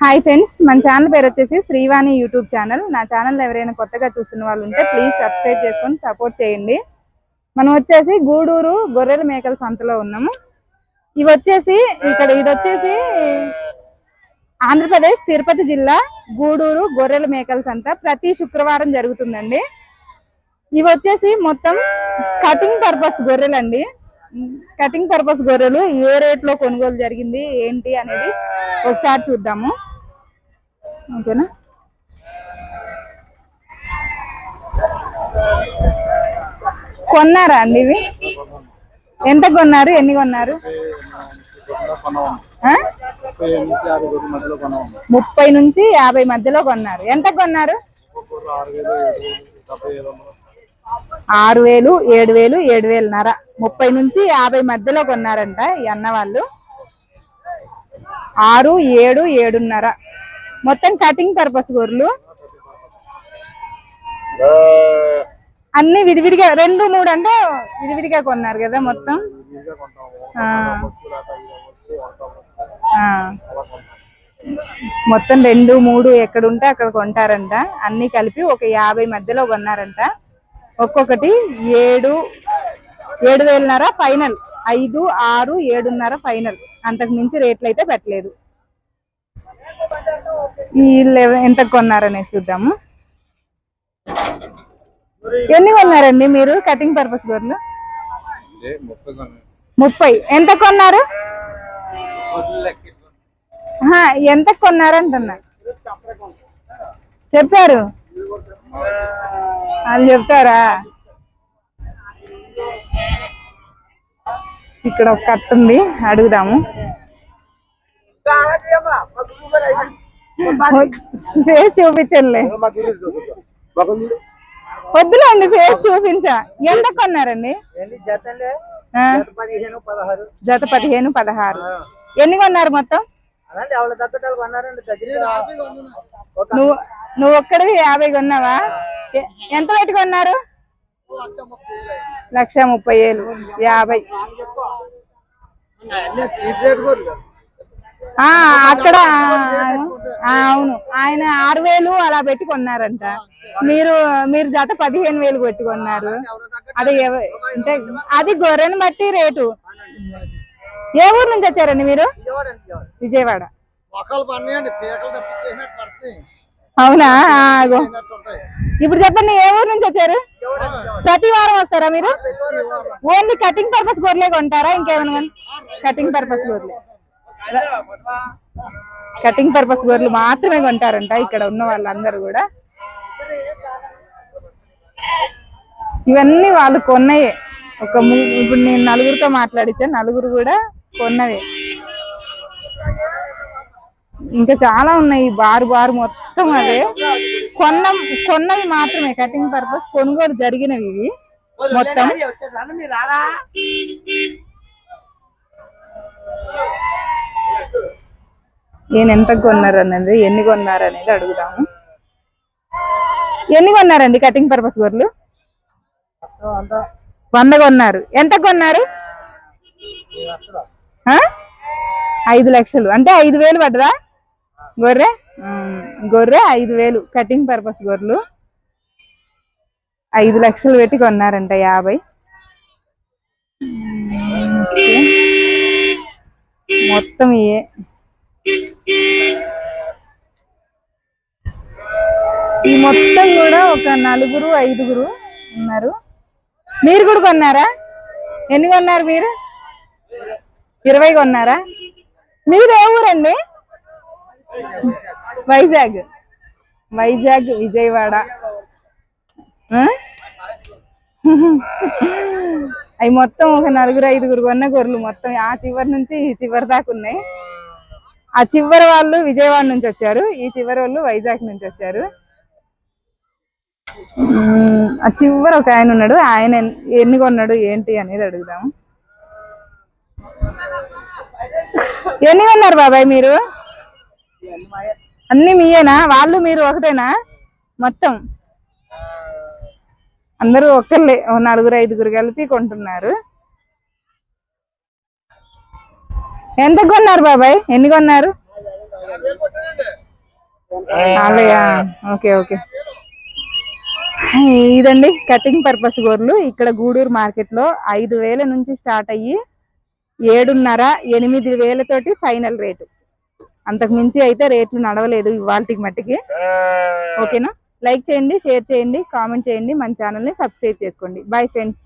Hi friends, మన channel పేరు వచ్చేసి శ్రీవాణి యూట్యూబ్ ఛానల్. నా ఛానల్ ఎవరైనా కొత్తగా చూస్తున్న వాళ్ళు ఉంటే ప్లీజ్ సబ్స్క్రైబ్ చేసుకొని సపోర్ట్ చేయండి. మనం వచ్చేసి గూడూరు గొర్రెల మేకల సంతలో ఉన్నాము. ఇది వచ్చేసి ఆంధ్రప్రదేశ్ తిరుపతి జిల్లా గూడూరు గొర్రెల మేకల సంత ప్రతి శుక్రవారం జరుగుతుందండి. ఇవి వచ్చేసి మొత్తం కటింగ్ పర్పస్ గొర్రెలండి. కటింగ్ పర్పస్ గొర్రెలు ఏ రేట్లో కొనుగోలు జరిగింది ఏంటి అనేది ఒకసారి చూద్దాము. ఓకేనా, కొన్నారా అండి ఇవి? ఎంత కొన్నారు, ఎన్ని కొన్నారు? 30 నుంచి 50 మధ్యలో కొన్నారు. ఎంత కొన్నారు? 6,000, 7,000, 7,500. 30 నుంచి 50 మధ్యలో కొన్నారంట ఈ అన్న వాళ్ళు. 6, 7, 7,500 మొత్తం కటింగ్ పర్పస్ గొర్రెలు అన్ని విడివిడిగా 2, 3 అంటే విడివిడిగా కొన్నారు కదా మొత్తం. మొత్తం 2, 3 ఎక్కడుంటే అక్కడ కొంటారంట. అన్ని కలిపి ఒక 50 మధ్యలో కొన్నారంట. ఒక్కొక్కటి 7,500 ఫైనల్. 5, 6, 7,500 ఫైనల్. అంతకు మించి రేట్లు అయితే పెట్టలేదు. ఈ ఎంత కొన్నారనేది చూద్దాము. ఎన్ని కొన్నారండి మీరు కటింగ్ పర్పస్ గొర్రెలు? 30. ఎంత కొన్నారు? ఎంత కొన్నారంటున్నా చెప్పారు, వాళ్ళు చెప్తారా? ఇక్కడ ఒక కట్ట ఉంది, అడుగుదాము. ఫేస్ చూపించండి, వద్దులేండి ఫేస్ చూపించా. ఎంత కొన్నారండి? జత 15, 16. ఎన్ని కొన్నారు మొత్తం? నువ్వు ఒక్కడివి 50 కొన్నావా? ఎంత పెట్టి కొన్నారు? 1,30,000. 50 అక్కడ. అవును, ఆయన 6,000 అలా పెట్టి కొన్నారంట. మీరు జత 15,000 పెట్టుకున్నారు. అది అంటే అది గొర్రెని బట్టి రేటు. ఏ ఊరు నుంచి వచ్చారండి మీరు? విజయవాడ. అవునా? ఇప్పుడు చెప్పండి, ఏ ఊరు నుంచి వచ్చారు? ప్రతి వారం వస్తారా మీరు? ఓన్లీ కటింగ్ పర్పస్ గొర్రెలే కొంటారా? ఇంకేమైనా? కటింగ్ పర్పస్ గొర్రెలు, కటింగ్ పర్పస్ గొర్రెలు మాత్రమే కొంటారంట ఇక్కడ ఉన్న వాళ్ళందరూ కూడా. ఇవన్నీ వాళ్ళు కొన్నయే. ఇప్పుడు నేను 4గురితో మాట్లాడించాను, 4గురు కూడా కొన్నవే. ఇంకా చాలా ఉన్నాయి. బారు మొత్తం అవే కొన్నవి మాత్రమే. కటింగ్ పర్పస్ కొనుగోలు జరిగినవి ఇవి మొత్తం. నేను ఎంత కొన్నారు అనేది, ఎన్ని కొన్నారు అనేది అడుగుదాము. ఎన్ని కొన్నారండి కటింగ్ పర్పస్ గొర్రెలు? 100 కొన్నారు. ఎంత కొన్నారు? 5 లక్షలు. అంటే 5,000 పడ్డదా గొర్రె? 5,000 కటింగ్ పర్పస్ గొర్రెలు 5 లక్షలు పెట్టి కొన్నారంట. 50 మొత్తం ఇయే. ఈ మొత్తం కూడా ఒక 4, 5 ఉన్నారు. మీరు కూడా కొన్నారా? ఎన్ని కొన్నారు మీరు? 20 కొన్నారా? మీరు ఏ ఊరండి? వైజాగ్, విజయవాడ. అవి మొత్తం ఒక 4, 5 కొన్న గొర్రెలు మొత్తం. ఆ చివరి నుంచి ఈ చివరి దాకా ఉన్నాయి. ఆ చివరి వాళ్ళు విజయవాడ నుంచి వచ్చారు, ఈ చివరి వాళ్ళు వైజాగ్ నుంచి వచ్చారు. ఆ చివరి ఒక ఆయన ఉన్నాడు, ఆయన ఎన్ని కొన్నాడు ఏంటి అనేది అడుగుదాము. ఎన్ని కొన్నారు బాబాయ్ మీరు? అన్ని మీయేనా? వాళ్ళు మీరు ఒకటేనా? మొత్తం అందరూ ఒక్కళ్ళే. 4, 5 కలిపి కొంటున్నారు. ఎంత కొన్నారు బాబాయ్? ఎన్ని కొన్నారు? అలాగా, ఓకే ఓకే. ఇదండి కటింగ్ పర్పస్ గొర్రెలు. ఇక్కడ గూడూరు మార్కెట్ లో 5,000 నుంచి స్టార్ట్ అయ్యి 7,500, 8,000 తోటి ఫైనల్ రేటు. అంతకు మించి అయితే రేట్లు నడవలేదు ఇవాళకి మట్టికి. ఓకేనా? లైక్ చేయండి, షేర్ చేయండి, కామెంట్ చేయండి, మన ఛానల్ని సబ్స్క్రైబ్ చేసుకోండి. Bye friends.